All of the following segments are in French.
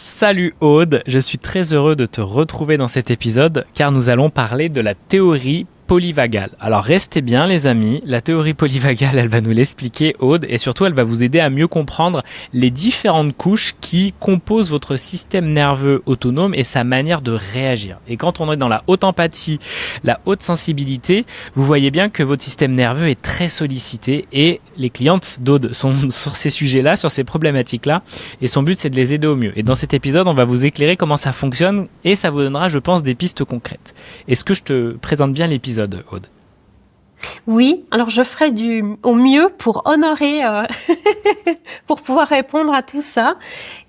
Salut Aude, je suis très heureux de te retrouver dans cet épisode car nous allons parler de la théorie polyvagale. Alors restez bien les amis, la théorie polyvagale elle va nous l'expliquer Aude et surtout elle va vous aider à mieux comprendre les différentes couches qui composent votre système nerveux autonome et sa manière de réagir. Et quand on est dans la haute empathie, la haute sensibilité, vous voyez bien que votre système nerveux est très sollicité et les clientes d'Aude sont sur ces sujets-là, sur ces problématiques-là et son but c'est de les aider au mieux. Et dans cet épisode on va vous éclairer comment ça fonctionne et ça vous donnera je pense des pistes concrètes. Est-ce que je te présente bien l'épisode Aude? Oui, alors je ferai au mieux pour honorer, pour pouvoir répondre à tout ça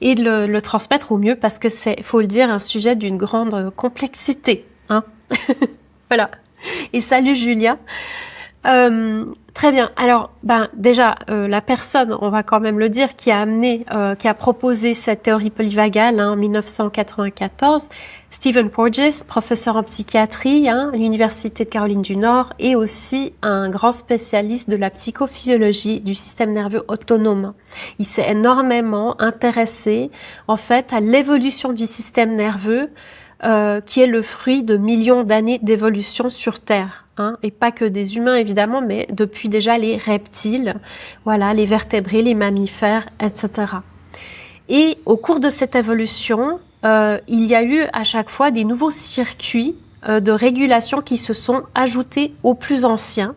et le transmettre au mieux parce que c'est, faut le dire, un sujet d'une grande complexité. Hein. Voilà. Et salut Julia. Très bien. Alors, déjà, la personne, on va quand même le dire, qui a proposé cette théorie polyvagale en 1994, Stephen Porges, professeur en psychiatrie à l'Université de Caroline du Nord et aussi un grand spécialiste de la psychophysiologie du système nerveux autonome. Il s'est énormément intéressé, en fait, à l'évolution du système nerveux qui est le fruit de millions d'années d'évolution sur Terre. Et pas que des humains évidemment, mais depuis déjà les reptiles, voilà, les vertébrés, les mammifères, etc. Et au cours de cette évolution, il y a eu à chaque fois des nouveaux circuits de régulation qui se sont ajoutés aux plus anciens,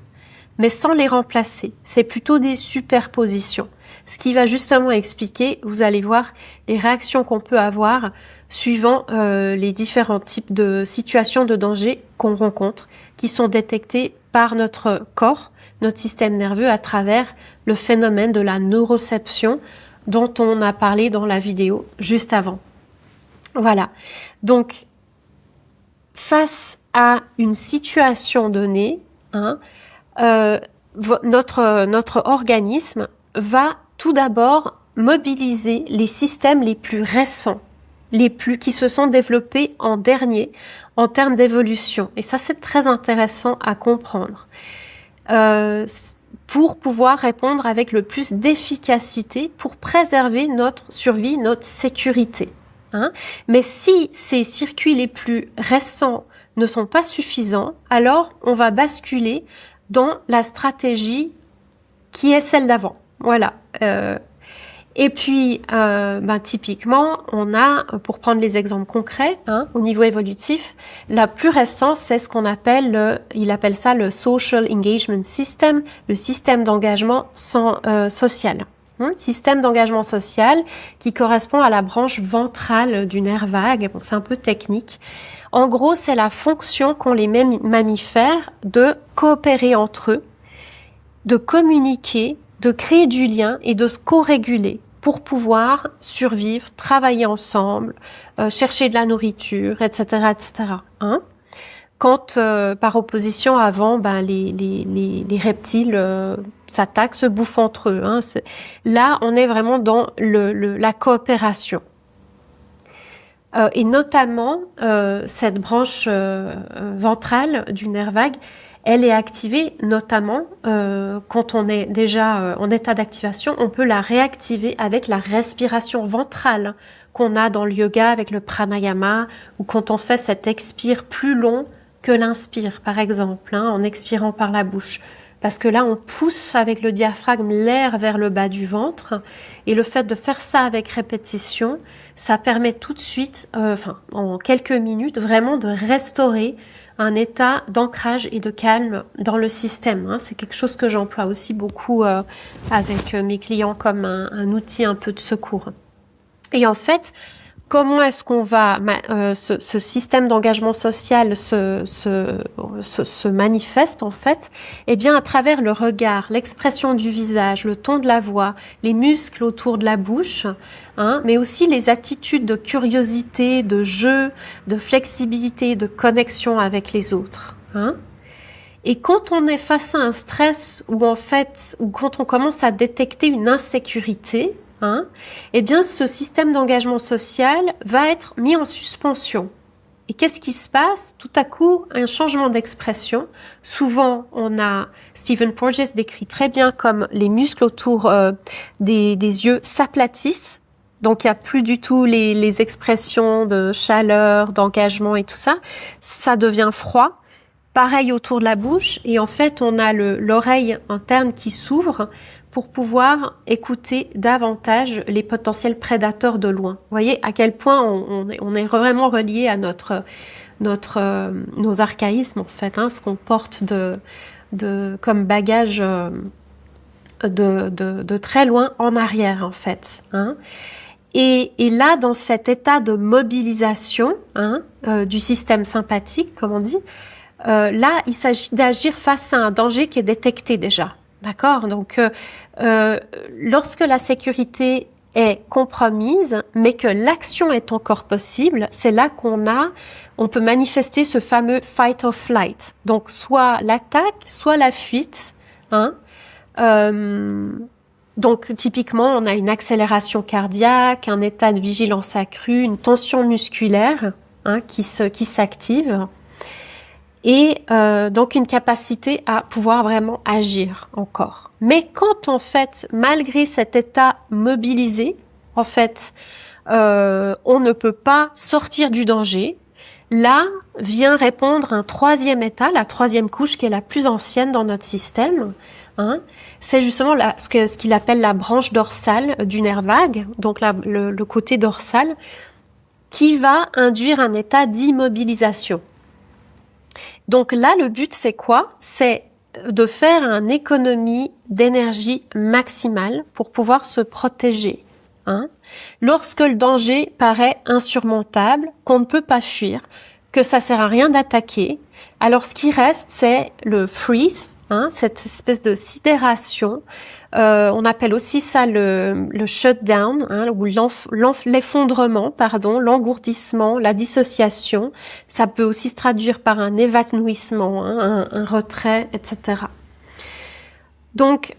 mais sans les remplacer. C'est plutôt des superpositions. Ce qui va justement expliquer, vous allez voir, les réactions qu'on peut avoir suivant les différents types de situations de danger qu'on rencontre, qui sont détectées par notre corps, notre système nerveux, à travers le phénomène de la neuroception dont on a parlé dans la vidéo juste avant. Voilà. Donc, face à une situation donnée, notre organisme va tout d'abord mobiliser les systèmes les plus récents, qui se sont développés en dernier en termes d'évolution. Et ça, c'est très intéressant à comprendre. Pour pouvoir répondre avec le plus d'efficacité, pour préserver notre survie, notre sécurité. Mais si ces circuits les plus récents ne sont pas suffisants, alors on va basculer dans la stratégie qui est celle d'avant. Voilà. Et puis, typiquement, on a, pour prendre les exemples concrets, au niveau évolutif, la plus récente, c'est ce qu'on appelle, il appelle ça le Social Engagement System, le système d'engagement social. Système d'engagement social qui correspond à la branche ventrale du nerf vague. Bon, c'est un peu technique. En gros, c'est la fonction qu'ont les mammifères de coopérer entre eux, de communiquer, de créer du lien et de se co-réguler pour pouvoir survivre, travailler ensemble, chercher de la nourriture, etc., etc. Quand, par opposition, avant, les reptiles s'attaquent, se bouffent entre eux. Là, on est vraiment dans la coopération. Et notamment, cette branche ventrale du nerf vague, elle est activée notamment quand on est déjà en état d'activation, on peut la réactiver avec la respiration ventrale qu'on a dans le yoga avec le pranayama ou quand on fait cet expire plus long que l'inspire, par exemple, en expirant par la bouche. Parce que là, on pousse avec le diaphragme l'air vers le bas du ventre et le fait de faire ça avec répétition, ça permet tout de suite, en quelques minutes, vraiment de restaurer un état d'ancrage et de calme dans le système. C'est quelque chose que j'emploie aussi beaucoup avec mes clients comme un outil un peu de secours. Et en fait, comment est-ce qu'on va ce système d'engagement social se manifeste en fait? Eh bien, à travers le regard, l'expression du visage, le ton de la voix, les muscles autour de la bouche, mais aussi les attitudes de curiosité, de jeu, de flexibilité, de connexion avec les autres. Et quand on est face à un stress ou quand on commence à détecter une insécurité, eh bien, ce système d'engagement social va être mis en suspension. Et qu'est-ce qui se passe? Tout à coup, un changement d'expression. Souvent, Stephen Porges décrit très bien comme les muscles autour des yeux s'aplatissent, Donc, il n'y a plus du tout les expressions de chaleur, d'engagement et tout ça. Ça devient froid. Pareil autour de la bouche. Et en fait, on a l'oreille interne qui s'ouvre pour pouvoir écouter davantage les potentiels prédateurs de loin. Vous voyez à quel point on est vraiment relié à nos archaïsmes, en fait, ce qu'on porte comme bagage de très loin en arrière, en fait. Et là, dans cet état de mobilisation du système sympathique, comme on dit, là, il s'agit d'agir face à un danger qui est détecté déjà. D'accord ? Donc, lorsque la sécurité est compromise, mais que l'action est encore possible, c'est là on peut manifester ce fameux fight or flight. Donc, soit l'attaque, soit la fuite. Donc, typiquement, on a une accélération cardiaque, un état de vigilance accrue, une tension musculaire qui s'active. Et donc une capacité à pouvoir vraiment agir encore. Mais quand en fait, malgré cet état mobilisé, en fait, on ne peut pas sortir du danger, là vient répondre un troisième état, la troisième couche qui est la plus ancienne dans notre système. C'est justement ce qu'il appelle la branche dorsale du nerf vague, donc le côté dorsal, qui va induire un état d'immobilisation. Donc là, le but, c'est quoi ? C'est de faire une économie d'énergie maximale pour pouvoir se protéger. Lorsque le danger paraît insurmontable, qu'on ne peut pas fuir, que ça sert à rien d'attaquer, alors ce qui reste, c'est le freeze, cette espèce de sidération. On appelle aussi ça le shutdown, ou l'effondrement, l'engourdissement, la dissociation. Ça peut aussi se traduire par un évanouissement, un retrait, etc. Donc,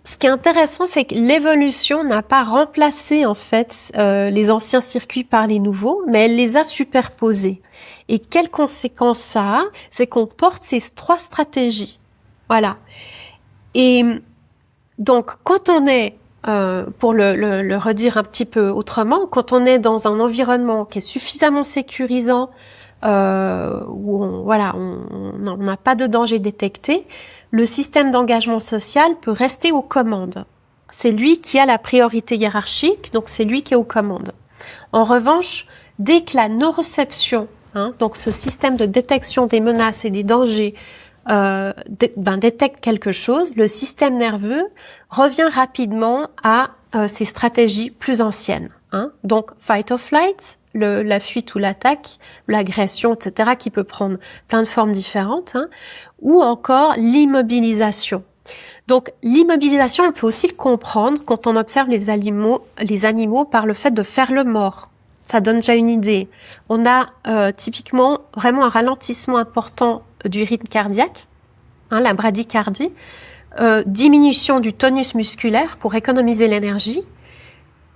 ce qui est intéressant, c'est que l'évolution n'a pas remplacé en fait les anciens circuits par les nouveaux, mais elle les a superposés. Et quelles conséquences ça a ? C'est qu'on porte ces trois stratégies. Voilà. Et donc, quand on est, pour le redire un petit peu autrement, quand on est dans un environnement qui est suffisamment sécurisant, où on n'a pas de danger détecté, le système d'engagement social peut rester aux commandes. C'est lui qui a la priorité hiérarchique, donc c'est lui qui est aux commandes. En revanche, dès que la noroception, donc ce système de détection des menaces et des dangers, détecte quelque chose, le système nerveux revient rapidement à ses stratégies plus anciennes. Donc, fight or flight, la fuite ou l'attaque, l'agression, etc., qui peut prendre plein de formes différentes, ou encore l'immobilisation. Donc, l'immobilisation, on peut aussi le comprendre quand on observe les animaux par le fait de faire le mort. Ça donne déjà une idée. On a typiquement vraiment un ralentissement important du rythme cardiaque, la bradycardie, diminution du tonus musculaire pour économiser l'énergie,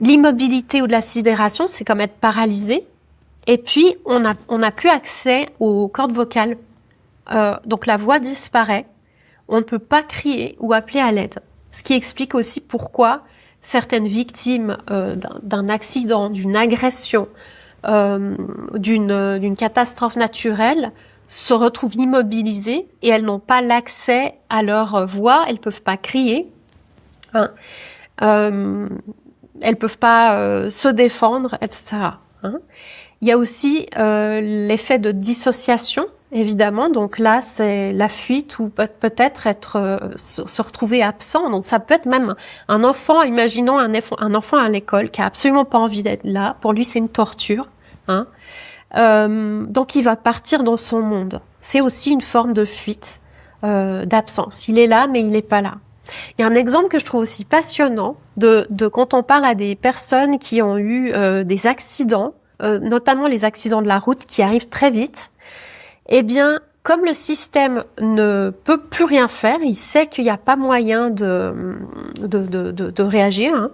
l'immobilité ou de la sidération, c'est comme être paralysé, et puis on n'a plus accès aux cordes vocales, donc la voix disparaît, on ne peut pas crier ou appeler à l'aide, ce qui explique aussi pourquoi certaines victimes d'un accident, d'une agression, d'une catastrophe naturelle se retrouvent immobilisées et elles n'ont pas l'accès à leur voix, elles peuvent pas crier, elles peuvent pas se défendre, etc. Il y a aussi l'effet de dissociation, évidemment. Donc là, c'est la fuite ou peut-être se retrouver absent. Donc ça peut être même un enfant, imaginons un enfant à l'école qui a absolument pas envie d'être là. Pour lui, c'est une torture. Donc il va partir dans son monde. C'est aussi une forme de fuite, d'absence. Il est là, mais il n'est pas là. Il y a un exemple que je trouve aussi passionnant de quand on parle à des personnes qui ont eu des accidents, notamment les accidents de la route qui arrivent très vite. Eh bien, comme le système ne peut plus rien faire, il sait qu'il n'y a pas moyen de réagir.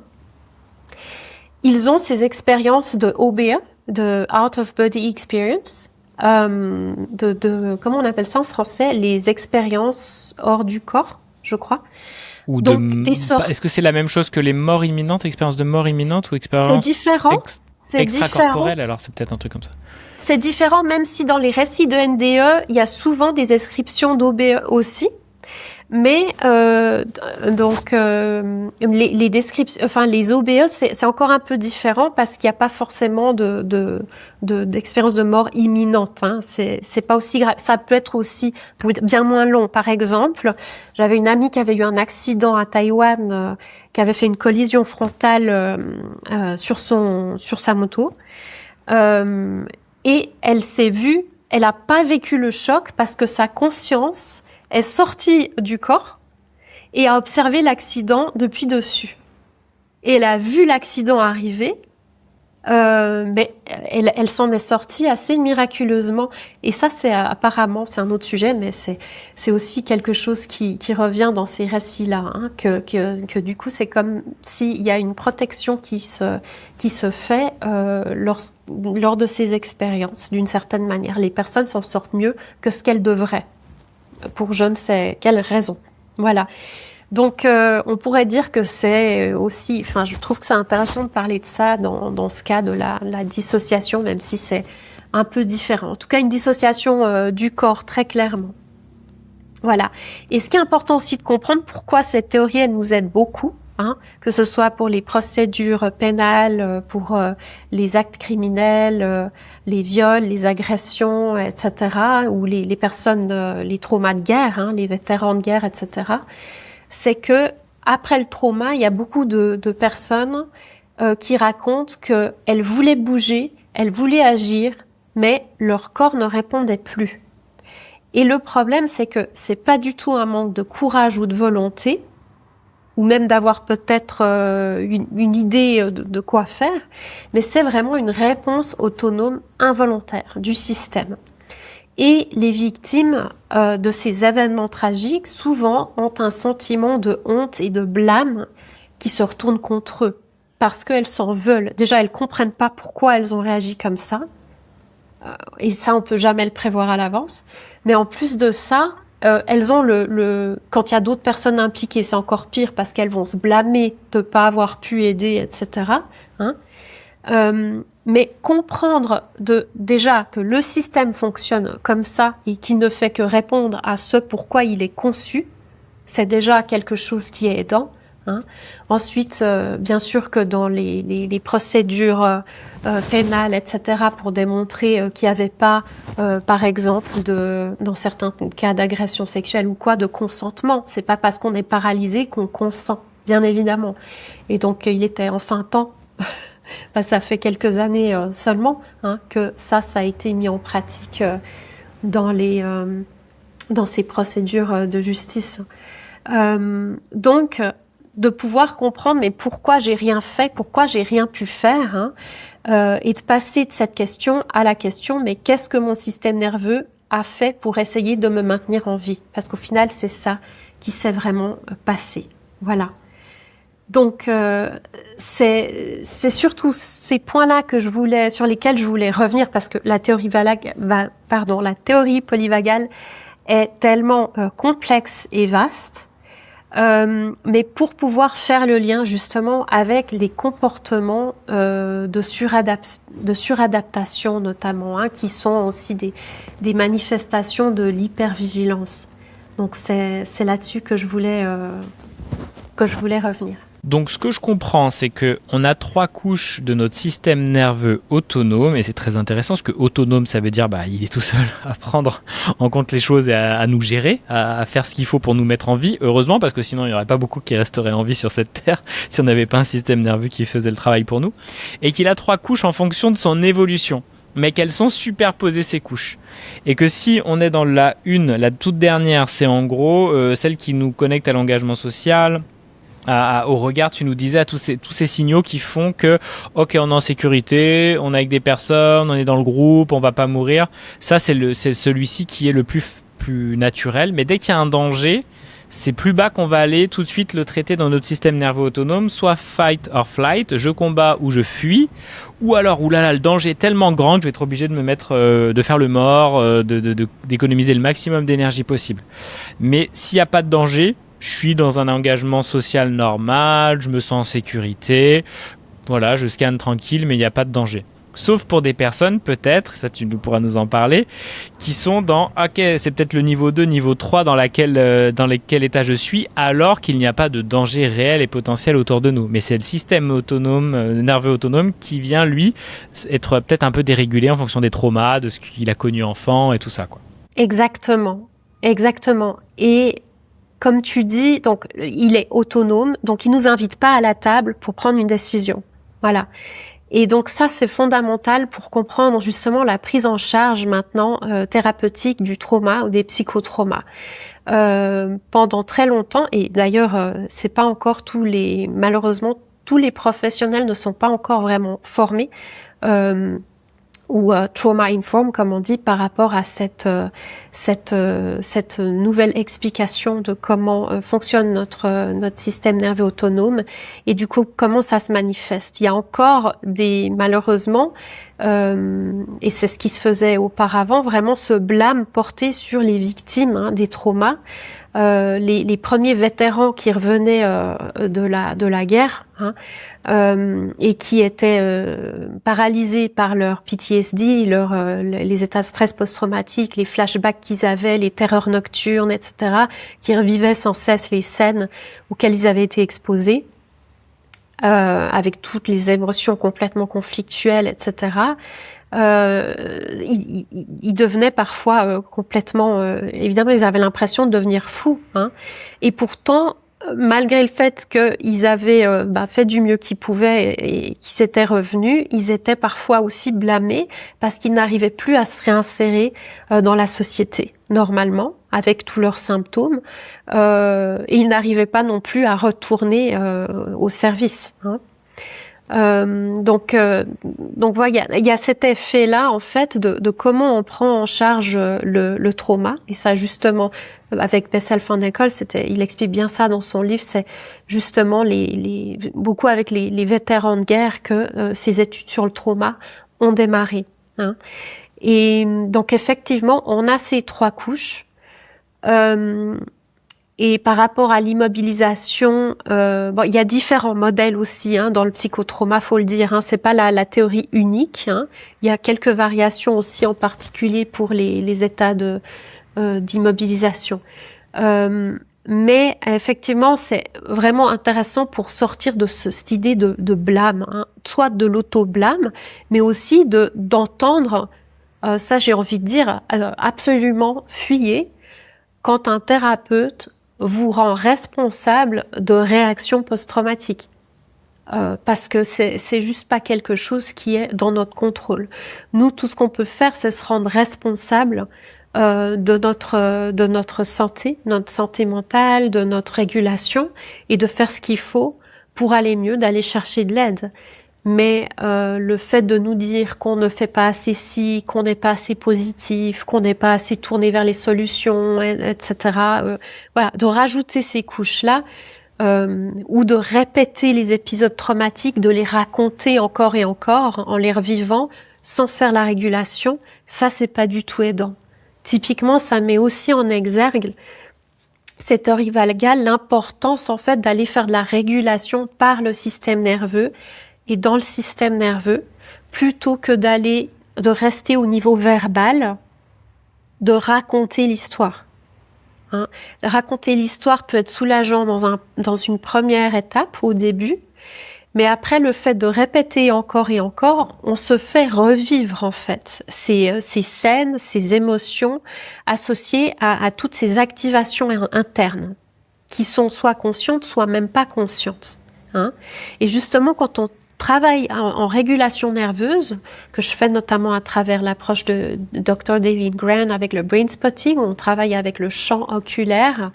Ils ont ces expériences de OBE, de Out of Body Experience, comment on appelle ça en français, les expériences hors du corps, je crois. Ou Donc, est-ce que c'est la même chose que les morts imminentes, expérience de mort imminente ou expérience c'est différent. Extracorporelle, alors c'est peut-être un truc comme ça. C'est différent, même si dans les récits de NDE, il y a souvent des descriptions d'OBE aussi. Mais les descriptions, enfin les OBE, c'est encore un peu différent parce qu'il n'y a pas forcément d'expérience de mort imminente. Hein. C'est pas aussi grave. Ça peut être aussi bien moins long. Par exemple, j'avais une amie qui avait eu un accident à Taïwan, qui avait fait une collision frontale sur sa moto, et elle a pas vécu le choc parce que sa conscience est sortie du corps et a observé l'accident depuis dessus. Et elle a vu l'accident arriver, mais elle s'en est sortie assez miraculeusement. Et ça, apparemment, c'est un autre sujet, mais c'est aussi quelque chose qui revient dans ces récits-là, hein, que du coup, c'est comme s'il y a une protection qui se fait lors de ces expériences, d'une certaine manière. Les personnes s'en sortent mieux que ce qu'elles devraient, pour je ne sais quelle raison. Voilà. Donc, on pourrait dire que c'est aussi, enfin, je trouve que c'est intéressant de parler de ça dans ce cas de la dissociation, même si c'est un peu différent. En tout cas, une dissociation du corps, très clairement. Voilà. Et ce qui est important aussi de comprendre, pourquoi cette théorie, elle nous aide beaucoup, hein, que ce soit pour les procédures pénales, pour les actes criminels, les viols, les agressions, etc., ou les personnes, les traumas de guerre, hein, les vétérans de guerre, etc., c'est que après le trauma, il y a beaucoup de personnes qui racontent qu'elles voulaient bouger, elles voulaient agir, mais leur corps ne répondait plus. Et le problème, c'est que c'est pas du tout un manque de courage ou de volonté, ou même d'avoir peut-être une idée de quoi faire, mais c'est vraiment une réponse autonome involontaire du système. Et les victimes de ces événements tragiques, souvent, ont un sentiment de honte et de blâme qui se retourne contre eux, parce qu'elles s'en veulent. Déjà, elles comprennent pas pourquoi elles ont réagi comme ça, et ça, on peut jamais le prévoir à l'avance. Mais en plus de ça, elles ont quand il y a d'autres personnes impliquées, c'est encore pire, parce qu'elles vont se blâmer de pas avoir pu aider, etc., hein. Mais comprendre déjà que le système fonctionne comme ça et qu'il ne fait que répondre à ce pourquoi il est conçu, c'est déjà quelque chose qui est aidant, hein. Ensuite, bien sûr que dans les procédures pénales, etc., pour démontrer qu'il n'y avait pas, par exemple, dans certains cas d'agression sexuelle ou quoi, de consentement. C'est pas parce qu'on est paralysé qu'on consent, bien évidemment. Et donc, il était enfin temps. Ça fait quelques années seulement, hein, que ça a été mis en pratique dans ces procédures de justice. Donc, de pouvoir comprendre mais pourquoi j'ai rien fait, pourquoi j'ai rien pu faire, hein, et de passer de cette question à la question mais qu'est-ce que mon système nerveux a fait pour essayer de me maintenir en vie? Parce qu'au final, c'est ça qui s'est vraiment passé. Voilà. Donc, c'est surtout ces points-là sur lesquels je voulais revenir, parce que la théorie polyvagale est tellement complexe et vaste, mais pour pouvoir faire le lien justement avec les comportements de suradaptation notamment, hein, qui sont aussi des manifestations de l'hypervigilance. Donc, c'est là-dessus que je voulais revenir. Donc ce que je comprends, c'est que on a 3 couches de notre système nerveux autonome, et c'est très intéressant parce que autonome, ça veut dire il est tout seul à prendre en compte les choses et à nous gérer, à faire ce qu'il faut pour nous mettre en vie. Heureusement, parce que sinon il n'y aurait pas beaucoup qui resteraient en vie sur cette terre si on n'avait pas un système nerveux qui faisait le travail pour nous. Et qu'il a 3 couches en fonction de son évolution, mais qu'elles sont superposées ces couches. Et que si on est dans la toute dernière, c'est en gros celle qui nous connecte à l'engagement social, au regard, tu nous disais, à tous ces signaux qui font que, ok, on est en sécurité, on est avec des personnes, on est dans le groupe, on va pas mourir. Ça, c'est celui-ci qui est le plus naturel. Mais dès qu'il y a un danger, c'est plus bas qu'on va aller tout de suite le traiter dans notre système nerveux autonome, soit fight or flight, je combats ou je fuis, ou alors, oulala, le danger est tellement grand que je vais être obligé de me mettre, de faire le mort, d'économiser le maximum d'énergie possible. Mais s'il n'y a pas de danger, je suis dans un engagement social normal, je me sens en sécurité, voilà, je scanne tranquille, mais il n'y a pas de danger. Sauf pour des personnes, peut-être, ça tu pourras nous en parler, qui sont dans, ok, c'est peut-être le niveau 2, niveau 3 dans lequel état je suis, alors qu'il n'y a pas de danger réel et potentiel autour de nous. Mais c'est le système autonome, nerveux autonome, qui vient, lui, être peut-être un peu dérégulé en fonction des traumas, de ce qu'il a connu enfant et tout ça, quoi. Exactement, exactement. Et comme tu dis, donc il est autonome, donc il nous invite pas à la table pour prendre une décision. Voilà. Et donc ça, c'est fondamental pour comprendre justement la prise en charge maintenant thérapeutique du trauma ou des psychotraumas. Pendant très longtemps, et d'ailleurs, c'est pas encore malheureusement, tous les professionnels ne sont pas encore vraiment formés ou trauma informed, comme on dit, par rapport à cette nouvelle explication de comment fonctionne notre système nerveux autonome et du coup comment ça se manifeste. Il y a encore malheureusement, et c'est ce qui se faisait auparavant, vraiment ce blâme porté sur les victimes des traumas. Les premiers vétérans qui revenaient de la guerre et qui étaient paralysés par leur PTSD, les états de stress post-traumatique, les flashbacks qu'ils avaient, les terreurs nocturnes, etc., qui revivaient sans cesse les scènes auxquelles ils avaient été exposés, avec toutes les émotions complètement conflictuelles, etc., ils devenaient parfois complètement... évidemment, ils avaient l'impression de devenir fous. Et pourtant, malgré le fait qu'ils avaient fait du mieux qu'ils pouvaient et qu'ils s'étaient revenus, ils étaient parfois aussi blâmés parce qu'ils n'arrivaient plus à se réinsérer dans la société, normalement, avec tous leurs symptômes. Et ils n'arrivaient pas non plus à retourner au service. Donc voilà, il y a cet effet-là en fait de comment on prend en charge le trauma, et ça justement avec Bessel van der Kolk, il explique bien ça dans son livre, c'est justement beaucoup avec les vétérans de guerre que ces études sur le trauma ont démarré. Et donc effectivement, on a ces 3 couches. Et par rapport à l'immobilisation, il y a différents modèles aussi dans le psychotrauma, faut le dire. C'est pas la théorie unique. Il y a quelques variations aussi, en particulier pour les états d'immobilisation. Mais effectivement, c'est vraiment intéressant pour sortir de cette idée de blâme, soit de l'auto-blâme, mais aussi d'entendre. Ça, j'ai envie de dire, absolument fuyez quand un thérapeute vous rend responsable de réactions post-traumatiques. Parce que c'est juste pas quelque chose qui est dans notre contrôle. Nous, tout ce qu'on peut faire, c'est se rendre responsable de notre santé mentale, de notre régulation, et de faire ce qu'il faut pour aller mieux, d'aller chercher de l'aide. Mais le fait de nous dire qu'on ne fait pas assez ci, qu'on n'est pas assez positif, qu'on n'est pas assez tourné vers les solutions, etc. Voilà, de rajouter ces couches-là, ou de répéter les épisodes traumatiques, de les raconter encore et encore en les revivant, sans faire la régulation, ça c'est pas du tout aidant. Typiquement, ça met aussi en exergue cette théorie valgale l'importance en fait d'aller faire de la régulation par le système nerveux et dans le système nerveux, plutôt que de rester au niveau verbal, de raconter l'histoire. Raconter l'histoire peut être soulageant dans une première étape, au début, mais après, le fait de répéter encore et encore, on se fait revivre, en fait, ces scènes, ces émotions associées à toutes ces activations internes, qui sont soit conscientes, soit même pas conscientes. Et justement, quand on travail en régulation nerveuse, que je fais notamment à travers l'approche de Dr. David Gran avec le brain spotting, où on travaille avec le champ oculaire,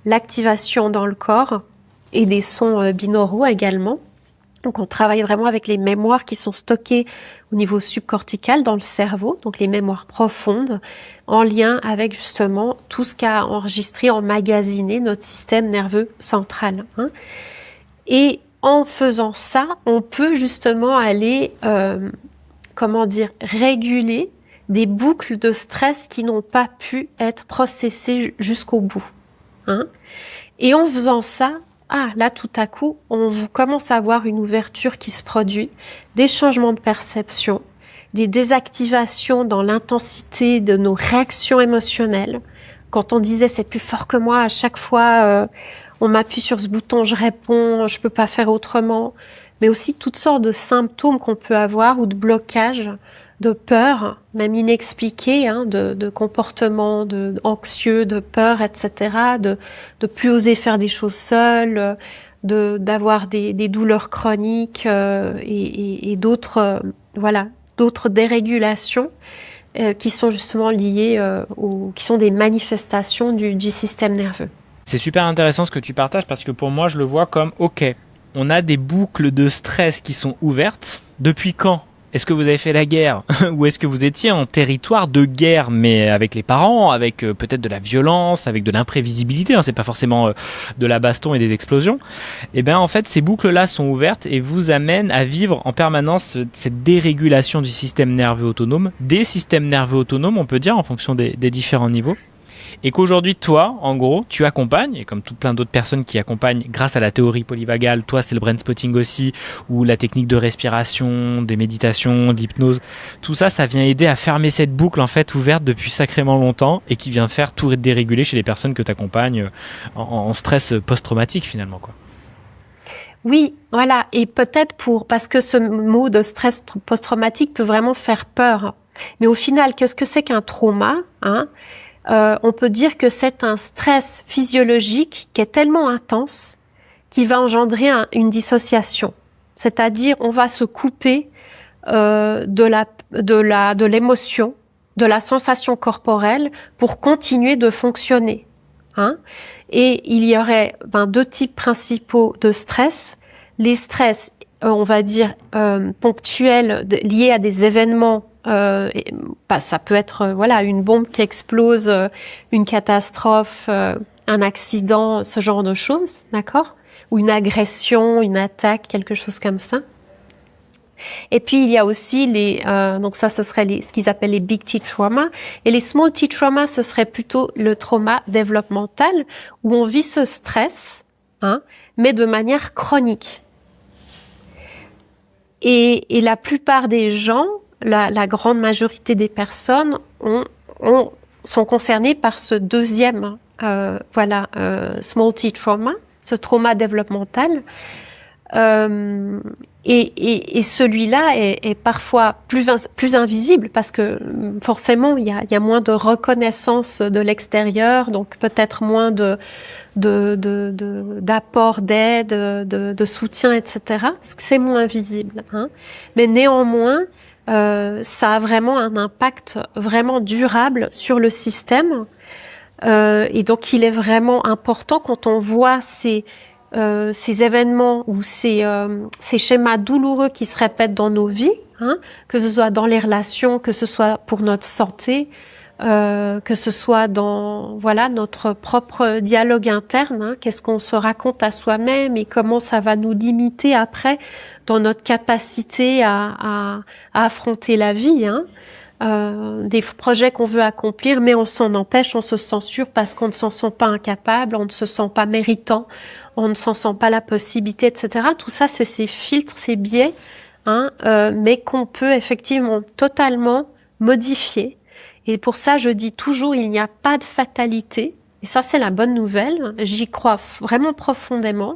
l'activation dans le corps et des sons binauraux également. Donc on travaille vraiment avec les mémoires qui sont stockées au niveau subcortical dans le cerveau, donc les mémoires profondes, en lien avec justement tout ce qu'a enregistré, emmagasiné notre système nerveux central. Et en faisant ça, on peut justement aller, réguler des boucles de stress qui n'ont pas pu être processées jusqu'au bout. Et en faisant ça, là, tout à coup, on commence à avoir une ouverture qui se produit, des changements de perception, des désactivations dans l'intensité de nos réactions émotionnelles. Quand on disait c'est plus fort que moi, à chaque fois, on m'appuie sur ce bouton, je réponds, je peux pas faire autrement. Mais aussi toutes sortes de symptômes qu'on peut avoir ou de blocages, de peur, même inexpliqués, de comportements anxieux, de peur, etc., de plus oser faire des choses seul, d'avoir des douleurs chroniques et d'autres, d'autres dérégulations qui sont justement liées qui sont des manifestations du système nerveux. C'est super intéressant ce que tu partages parce que pour moi, je le vois comme, ok, on a des boucles de stress qui sont ouvertes. Depuis quand ? Est-ce que vous avez fait la guerre ou est-ce que vous étiez en territoire de guerre, mais avec les parents, avec peut-être de la violence, avec de l'imprévisibilité, c'est pas forcément de la baston et des explosions. Et bien en fait, ces boucles-là sont ouvertes et vous amènent à vivre en permanence cette dérégulation du système nerveux autonome, des systèmes nerveux autonomes, on peut dire, en fonction des différents niveaux. Et qu'aujourd'hui, toi, en gros, tu accompagnes, et comme plein d'autres personnes qui accompagnent grâce à la théorie polyvagale, toi, c'est le brain spotting aussi, ou la technique de respiration, des méditations, de l'hypnose, tout ça, ça vient aider à fermer cette boucle, en fait, ouverte depuis sacrément longtemps, et qui vient faire tout déréguler chez les personnes que tu accompagnes en stress post-traumatique, finalement, quoi. Oui, voilà, et peut-être parce que ce mot de stress post-traumatique peut vraiment faire peur. Mais au final, qu'est-ce que c'est qu'un trauma, on peut dire que c'est un stress physiologique qui est tellement intense qu'il va engendrer une dissociation. C'est-à-dire, on va se couper de l'émotion, de la sensation corporelle pour continuer de fonctionner. Et il y aurait deux types principaux de stress. Les stress, on va dire, ponctuels liés à des événements. Ça peut être une bombe qui explose, une catastrophe, un accident, ce genre de choses, d'accord ? Ou une agression, une attaque, quelque chose comme ça. Et puis il y a aussi donc ça ce serait ce qu'ils appellent les big T trauma, et les small T trauma ce serait plutôt le trauma développemental où on vit ce stress, mais de manière chronique. Et la plupart des gens, la grande majorité des personnes sont concernées par ce deuxième small T trauma, ce trauma développemental. Et celui-là est parfois plus invisible parce que forcément il y a moins de reconnaissance de l'extérieur, donc peut-être moins d'apport d'aide, de soutien, etc. Parce que c'est moins visible. Mais néanmoins, ça a vraiment un impact vraiment durable sur le système. Et donc il est vraiment important quand on voit ces événements ou ces schémas douloureux qui se répètent dans nos vies, que ce soit dans les relations, que ce soit pour notre santé, que ce soit dans notre propre dialogue interne, qu'est-ce qu'on se raconte à soi-même et comment ça va nous limiter après dans notre capacité à affronter la vie, des projets qu'on veut accomplir, mais on s'en empêche, on se censure parce qu'on ne s'en sent pas incapable, on ne se sent pas méritant, on ne s'en sent pas la possibilité, etc. Tout ça, c'est ces filtres, ces biais, mais qu'on peut effectivement totalement modifier. Et pour ça, je dis toujours, il n'y a pas de fatalité. Et ça, c'est la bonne nouvelle. J'y crois vraiment profondément.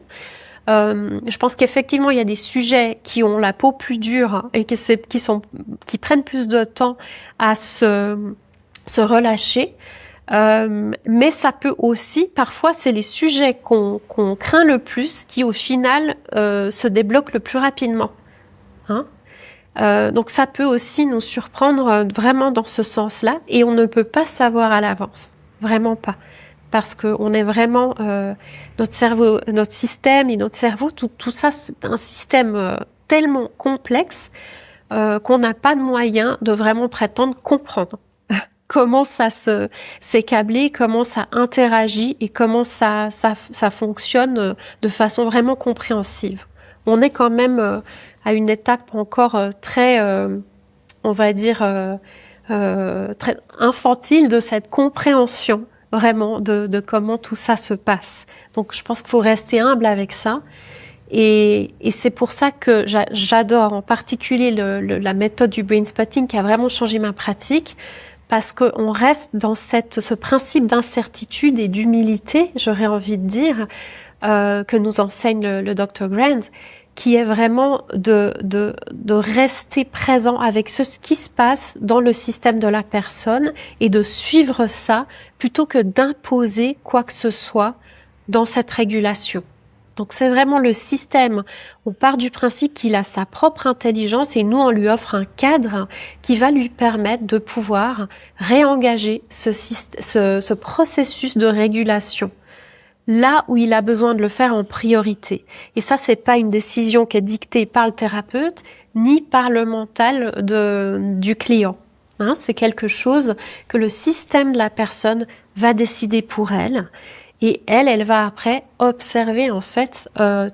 Je pense qu'effectivement, il y a des sujets qui ont la peau plus dure et qui prennent plus de temps à se relâcher. Mais ça peut aussi, parfois, c'est les sujets qu'on craint le plus qui, au final, se débloquent le plus rapidement. Donc ça peut aussi nous surprendre vraiment dans ce sens-là, et on ne peut pas savoir à l'avance, vraiment pas, parce que on est vraiment notre cerveau, notre système et notre cerveau, tout ça, c'est un système tellement complexe qu'on n'a pas de moyen de vraiment prétendre comprendre comment ça s'est câblé, comment ça interagit et comment ça fonctionne de façon vraiment compréhensive. On est quand même à une étape encore très, on va dire, très infantile de cette compréhension vraiment de comment tout ça se passe. Donc, je pense qu'il faut rester humble avec ça. Et c'est pour ça que j'adore en particulier la méthode du brain spotting qui a vraiment changé ma pratique, parce qu'on reste dans ce principe d'incertitude et d'humilité, j'aurais envie de dire, que nous enseigne le Dr. Grant, qui est vraiment de rester présent avec ce qui se passe dans le système de la personne et de suivre ça plutôt que d'imposer quoi que ce soit dans cette régulation. Donc c'est vraiment le système. On part du principe qu'il a sa propre intelligence et nous on lui offre un cadre qui va lui permettre de pouvoir réengager ce processus de régulation là où il a besoin de le faire en priorité. Et ça, c'est pas une décision qui est dictée par le thérapeute ni par le mental du client. C'est quelque chose que le système de la personne va décider pour elle. Et elle va après observer en fait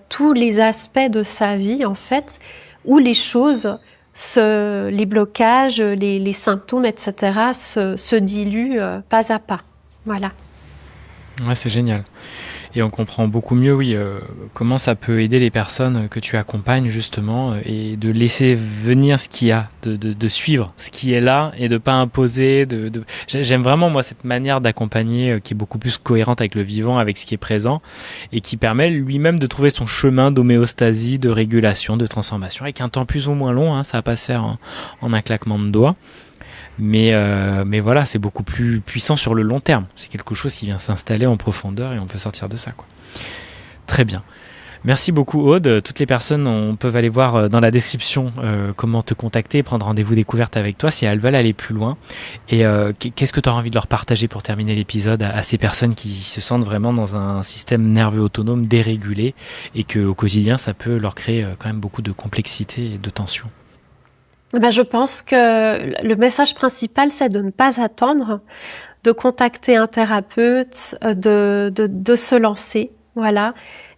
tous les aspects de sa vie en fait où les choses, les blocages, les symptômes, etc. se diluent pas à pas. Voilà. Ouais, c'est génial. Et on comprend beaucoup mieux, oui, comment ça peut aider les personnes que tu accompagnes justement et de laisser venir ce qu'il y a, de suivre ce qui est là et de pas imposer. J'aime vraiment moi cette manière d'accompagner qui est beaucoup plus cohérente avec le vivant, avec ce qui est présent et qui permet lui-même de trouver son chemin d'homéostasie, de régulation, de transformation avec un temps plus ou moins long. Ça va pas se faire en un claquement de doigts. Mais voilà, c'est beaucoup plus puissant sur le long terme. C'est quelque chose qui vient s'installer en profondeur et on peut sortir de ça, quoi. Très bien. Merci beaucoup, Aude. Toutes les personnes peuvent aller voir dans la description comment te contacter, prendre rendez-vous découverte avec toi si elles veulent aller plus loin. Et qu'est-ce que tu auras envie de leur partager pour terminer l'épisode à ces personnes qui se sentent vraiment dans un système nerveux autonome dérégulé et qu'au quotidien, ça peut leur créer quand même beaucoup de complexité et de tension? Je pense que le message principal, c'est de ne pas attendre, de contacter un thérapeute, de se lancer, voilà.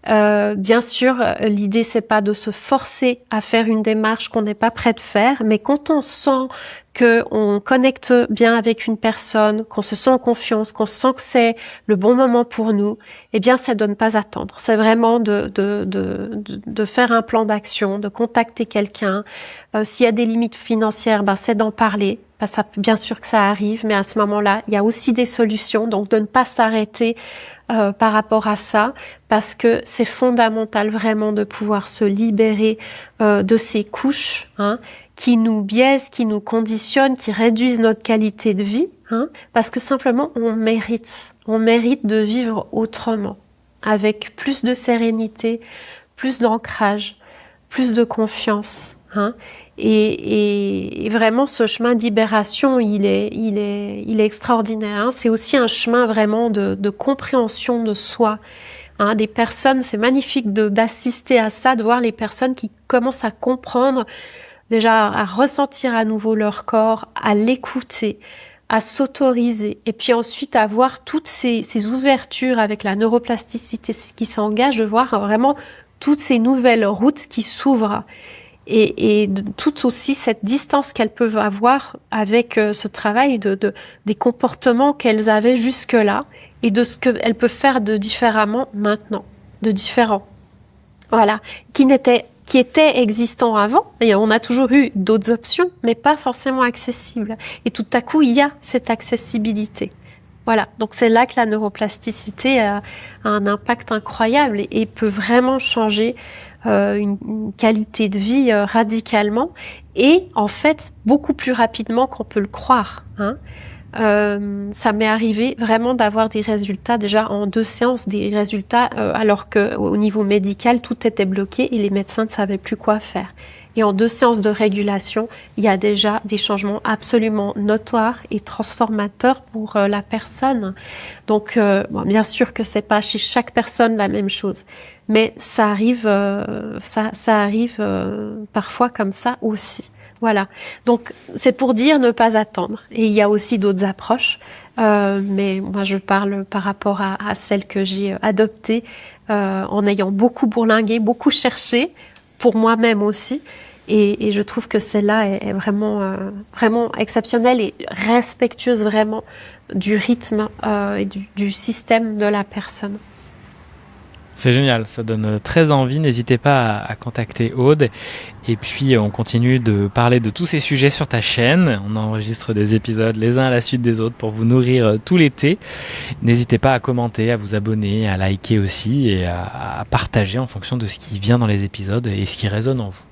Bien sûr, l'idée c'est pas de se forcer à faire une démarche qu'on n'est pas prêt de faire, mais quand on sent que on connecte bien avec une personne, qu'on se sent en confiance, qu'on sent que c'est le bon moment pour nous, eh bien, c'est de ne pas attendre. C'est vraiment de faire un plan d'action, de contacter quelqu'un. S'il y a des limites financières, c'est d'en parler. Ça, bien sûr que ça arrive, mais à ce moment-là, il y a aussi des solutions. Donc, de ne pas s'arrêter par rapport à ça, parce que c'est fondamental vraiment de pouvoir se libérer de ces couches qui nous biaisent, qui nous conditionnent, qui réduisent notre qualité de vie, parce que simplement on mérite de vivre autrement, avec plus de sérénité, plus d'ancrage, plus de confiance, Et vraiment, ce chemin de libération, il est extraordinaire. C'est aussi un chemin vraiment de compréhension de soi. Des personnes, c'est magnifique d'assister à ça, de voir les personnes qui commencent à comprendre, déjà à ressentir à nouveau leur corps, à l'écouter, à s'autoriser, et puis ensuite à voir toutes ces ouvertures avec la neuroplasticité qui s'engage, de voir vraiment toutes ces nouvelles routes qui s'ouvrent. Et toute aussi cette distance qu'elles peuvent avoir avec ce travail des comportements qu'elles avaient jusque-là et de ce qu'elles peuvent faire de différemment maintenant, de différent. Voilà, qui était existant avant, et on a toujours eu d'autres options, mais pas forcément accessibles. Et tout à coup, il y a cette accessibilité. Voilà, donc c'est là que la neuroplasticité a un impact incroyable et peut vraiment changer une qualité de vie radicalement et en fait beaucoup plus rapidement qu'on peut le croire. Ça m'est arrivé vraiment d'avoir des résultats déjà en 2 séances, des résultats alors que au niveau médical tout était bloqué et les médecins ne savaient plus quoi faire. Et en 2 séances de régulation, il y a déjà des changements absolument notoires et transformateurs pour la personne. Donc, bien sûr que c'est pas chez chaque personne la même chose, mais ça arrive, ça arrive parfois comme ça aussi. Voilà. Donc, c'est pour dire ne pas attendre. Et il y a aussi d'autres approches, mais moi je parle par rapport à celle que j'ai adoptée en ayant beaucoup bourlingué, beaucoup cherché, pour moi-même aussi. Et je trouve que celle-là est vraiment, vraiment exceptionnelle et respectueuse vraiment du rythme et du système de la personne. C'est génial, ça donne très envie. N'hésitez pas à contacter Aude. Et puis, on continue de parler de tous ces sujets sur ta chaîne. On enregistre des épisodes les uns à la suite des autres pour vous nourrir tout l'été. N'hésitez pas à commenter, à vous abonner, à liker aussi et à partager en fonction de ce qui vient dans les épisodes et ce qui résonne en vous.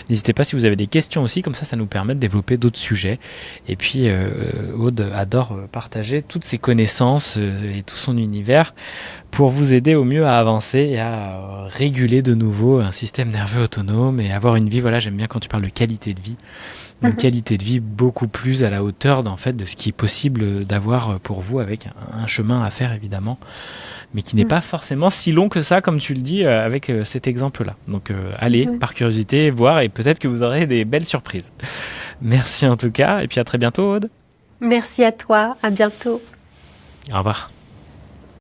N'hésitez pas si vous avez des questions aussi, comme ça nous permet de développer d'autres sujets. Et puis, Aude adore partager toutes ses connaissances et tout son univers pour vous aider au mieux à avancer et à réguler de nouveau un système nerveux autonome et avoir une vie, voilà, j'aime bien quand tu parles de qualité de vie, une qualité de vie beaucoup plus à la hauteur d'en fait de ce qui est possible d'avoir pour vous avec un chemin à faire évidemment, mais qui n'est pas forcément si long que ça comme tu le dis avec cet exemple-là. Donc allez, par curiosité, voir et peut-être que vous aurez des belles surprises. Merci en tout cas et puis à très bientôt Aude. Merci à toi, à bientôt. Au revoir.